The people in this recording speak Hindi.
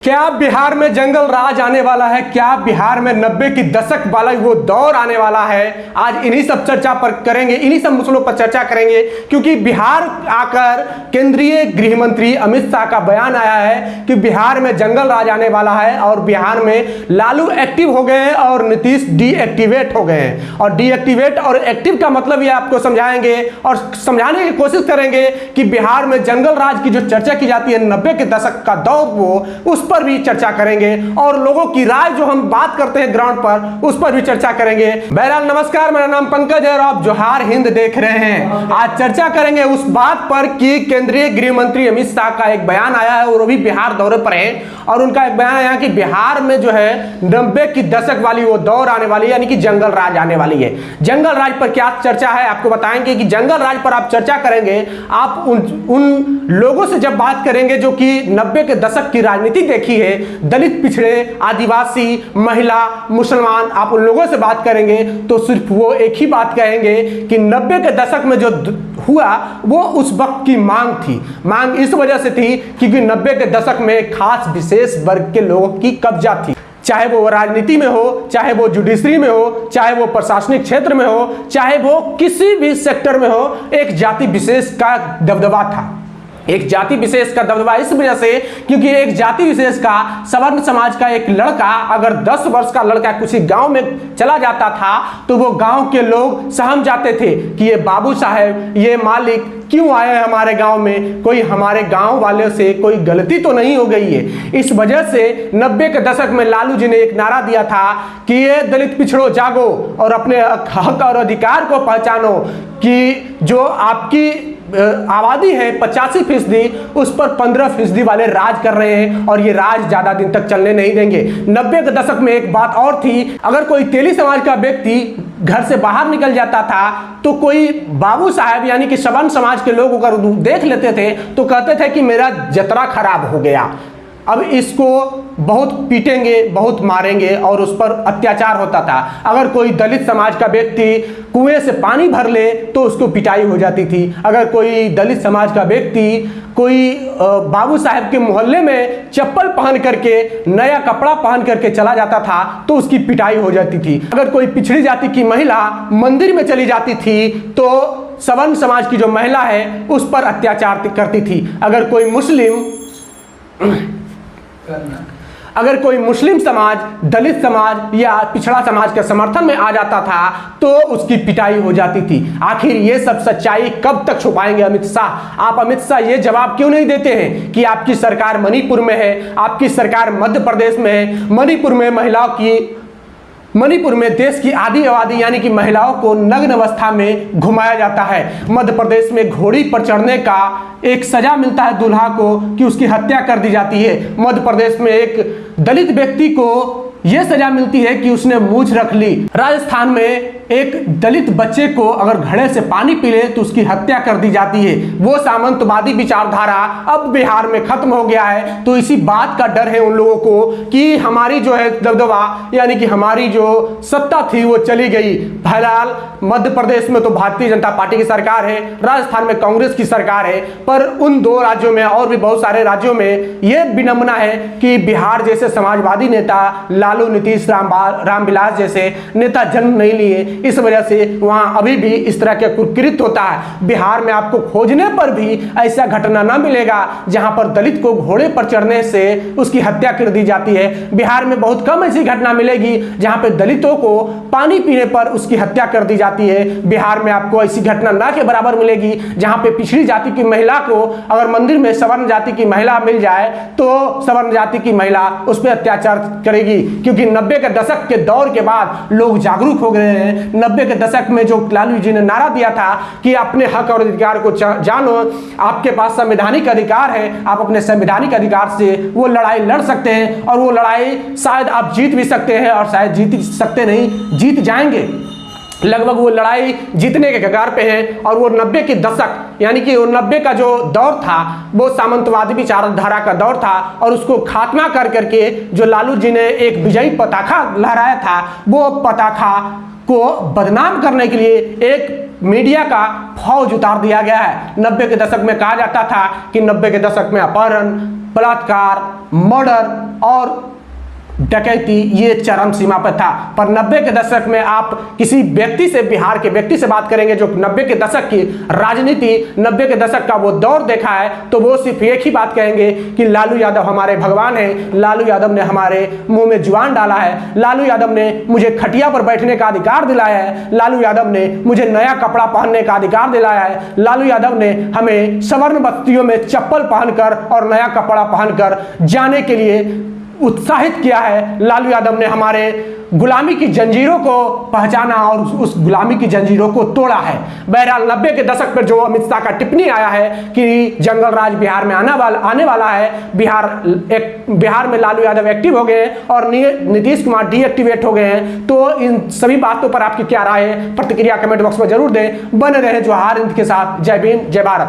क्या बिहार में जंगल राज आने वाला है? क्या बिहार में 90 की दशक वाला वो दौर आने वाला है? आज इन्हीं सब चर्चा पर करेंगे, इन्हीं सब मसलों पर चर्चा करेंगे, क्योंकि बिहार आकर केंद्रीय गृह मंत्री अमित शाह का बयान आया है कि बिहार में जंगल राज आने वाला है और बिहार में लालू एक्टिव हो गए हैं और नीतीश डीएक्टिवेट हो गए हैं। और डीएक्टिवेट और एक्टिव का मतलब ये आपको समझाएंगे और समझाने की कोशिश करेंगे कि बिहार में जंगल राज की जो चर्चा की जाती है 90 के दशक का दौर, वो उस पर भी चर्चा करेंगे और लोगों की राय जो हम बात करते हैं ग्राउंड पर उस पर भी चर्चा करेंगे। बहरहाल नमस्कार, मेरा नाम पंकज है और आप जोहार हिंद देख रहे हैं। आज चर्चा करेंगे उस बात पर कि केंद्रीय गृह मंत्री अमित शाह का एक बयान आया है और वो भी बिहार दौरे पर है और उनका एक बयान आया कि बिहार में जो है 90 की दशक वाली वो दौर आने वाली है, यानी कि जंगल राज आने वाली है। जंगल राज पर क्या चर्चा है आपको बताएंगे कि जंगल राज पर आप चर्चा करेंगे। आप उन लोगों से जब बात करेंगे जो कि 90 के दशक की राजनीति देखी है, दलित, पिछड़े, आदिवासी, महिला, मुसलमान, आप उन लोगों से बात करेंगे तो सिर्फ वो एक ही बात कहेंगे कि 90 के दशक में जो हुआ वो उस वक्त की मांग थी। मांग इस वजह से थी क्योंकि 90 के दशक में खास विशेष वर्ग के लोगों की कब्जा थी, चाहे वो राजनीति में हो, चाहे वो जुडिशरी में हो, चाहे वो प्रशासनिक क्षेत्र में हो, चाहे वो किसी भी सेक्टर में हो, एक जाति विशेष का दबदबा था। एक जाति विशेष का दबदबा इस वजह से क्योंकि एक जाति विशेष का सवर्ण समाज का एक लड़का अगर 10 वर्ष का लड़का किसी गांव में चला जाता था तो वो गांव के लोग सहम जाते थे कि ये बाबू साहब, ये मालिक क्यों आए हैं हमारे गांव में, कोई हमारे गांव वाले से कोई गलती तो नहीं हो गई है। इस वजह से 90 के दशक में लालू जी ने एक नारा दिया था कि ये दलित पिछड़ो जागो और अपने हक और अधिकार को पहचानो कि जो आपकी आबादी है 85%, उस पर 15% वाले राज कर रहे हैं और ये राज ज्यादा दिन तक चलने नहीं देंगे। 90 के दशक में एक बात और थी, अगर कोई तेली समाज का व्यक्ति घर से बाहर निकल जाता था तो कोई बाबू साहब यानी कि सवर्ण समाज के लोग अगर देख लेते थे तो कहते थे कि मेरा जतरा खराब हो गया, अब इसको बहुत पीटेंगे, बहुत मारेंगे और उस पर अत्याचार होता था। अगर कोई दलित समाज का व्यक्ति कुएं से पानी भर ले तो उसको पिटाई हो जाती थी। अगर कोई दलित समाज का व्यक्ति कोई बाबू साहब के मोहल्ले में चप्पल पहन करके, नया कपड़ा पहन करके चला जाता था तो उसकी पिटाई हो जाती थी। अगर कोई पिछड़ी जाति की महिला मंदिर में चली जाती थी तो सवर्ण समाज की जो महिला है उस पर अत्याचार करती थी। अगर कोई मुस्लिम समाज, दलित समाज या पिछड़ा समाज के समर्थन में आ जाता था तो उसकी पिटाई हो जाती थी। आखिर ये सब सच्चाई कब तक छुपाएंगे अमित शाह? आप अमित शाह ये जवाब क्यों नहीं देते हैं कि आपकी सरकार मणिपुर में है, आपकी सरकार मध्य प्रदेश में है, मणिपुर में देश की आधी आबादी यानी कि महिलाओं को नग्न अवस्था में घुमाया जाता है। मध्य प्रदेश में घोड़ी पर चढ़ने का एक सजा मिलता है दूल्हा को कि उसकी हत्या कर दी जाती है। मध्य प्रदेश में एक दलित व्यक्ति को यह सजा मिलती है कि उसने मूंछ रख ली। राजस्थान में एक दलित बच्चे को अगर घड़े से पानी पी ले तो उसकी हत्या कर दी जाती है। वो सामंतवादी विचारधारा अब बिहार में खत्म हो गया है। तो इसी बात का डर है उन लोगों को कि हमारी जो है दबदबा यानी कि हमारी जो सत्ता थी वो चली गई। फिलहाल मध्य प्रदेश में तो भारतीय जनता पार्टी की सरकार है, राजस्थान में कांग्रेस की सरकार है, पर उन दो राज्यों में और भी बहुत सारे राज्यों में यह विडंबना है कि बिहार जैसे समाजवादी नेता लालू, नीतीश, रामविलास जैसे नेता जन्म नहीं लिए। इस वजह से वहां अभी भी इस तरह के कुकृत्य होता है। बिहार में आपको खोजने पर भी ऐसा घटना ना मिलेगा जहां पर दलित को घोड़े पर चढ़ने से उसकी हत्या कर दी जाती है। बिहार में बहुत कम ऐसी घटना मिलेगी जहां पे दलितों को पानी पीने पर उसकी हत्या कर दी जाती है। बिहार में आपको ऐसी घटना ना के बराबर मिलेगी जहां पे पिछड़ी जाति की महिला को अगर मंदिर में सवर्ण जाति की महिला मिल जाए तो सवर्ण जाति की महिला उस पर अत्याचार करेगी, क्योंकि 90 के दशक के दौर के बाद लोग जागरूक हो गए हैं। 90 के दशक में जो लालू जी ने नारा दिया था कि अपने हक और अधिकार को जानो, आपके पास संवैधानिक अधिकार है, आप अपने संवैधानिक अधिकार से वो लड़ाई लड़ सकते हैं और वो लड़ाई शायद आप जीत भी सकते हैं और शायद जीत सकते नहीं, जीत जाएंगे। लगभग वो लड़ाई जीतने के कगार पे है और वो 90 के दशक यानी कि 90 का जो दौर था वो सामंतवादी विचारधारा का दौर था और उसको खात्मा कर करके जो लालू जी ने एक विजयी पताखा लहराया था वो पताखा को बदनाम करने के लिए एक मीडिया का फौज उतार दिया गया है। 90 के दशक में कहा जाता था कि 90 के दशक में अपहरण, बलात्कार, मर्डर और डकैती ये चरम सीमा पर था। पर 90 के दशक में आप किसी व्यक्ति से, बिहार के व्यक्ति से बात करेंगे जो 90 के दशक की राजनीति, 90 के दशक का वो दौर देखा है, तो वो सिर्फ एक ही बात कहेंगे कि लालू यादव हमारे भगवान हैं, लालू यादव ने हमारे मुंह में जुबान डाला है, लालू यादव ने मुझे खटिया पर बैठने का अधिकार दिलाया है, लालू यादव ने मुझे नया कपड़ा पहनने का अधिकार दिलाया है, लालू यादव ने हमें सवर्ण बस्तियों में चप्पल पहनकर और नया कपड़ा पहनकर जाने के लिए उत्साहित किया है। लालू यादव ने हमारे गुलामी की जंजीरों को पहचाना और उस गुलामी की जंजीरों को तोड़ा है। बहरहाल 90 के दशक पर जो अमित शाह का टिप्पणी आया है कि जंगल राज बिहार में आने वाला है, बिहार में लालू यादव एक्टिव हो गए और नीतीश कुमार डीएक्टिवेट हो गए हैं, तो इन सभी बातों पर आपकी क्या राय है? प्रतिक्रिया कमेंट बॉक्स में जरूर दें। बने रहे जोहार हिंद के साथ। जय भीम, जय भारत।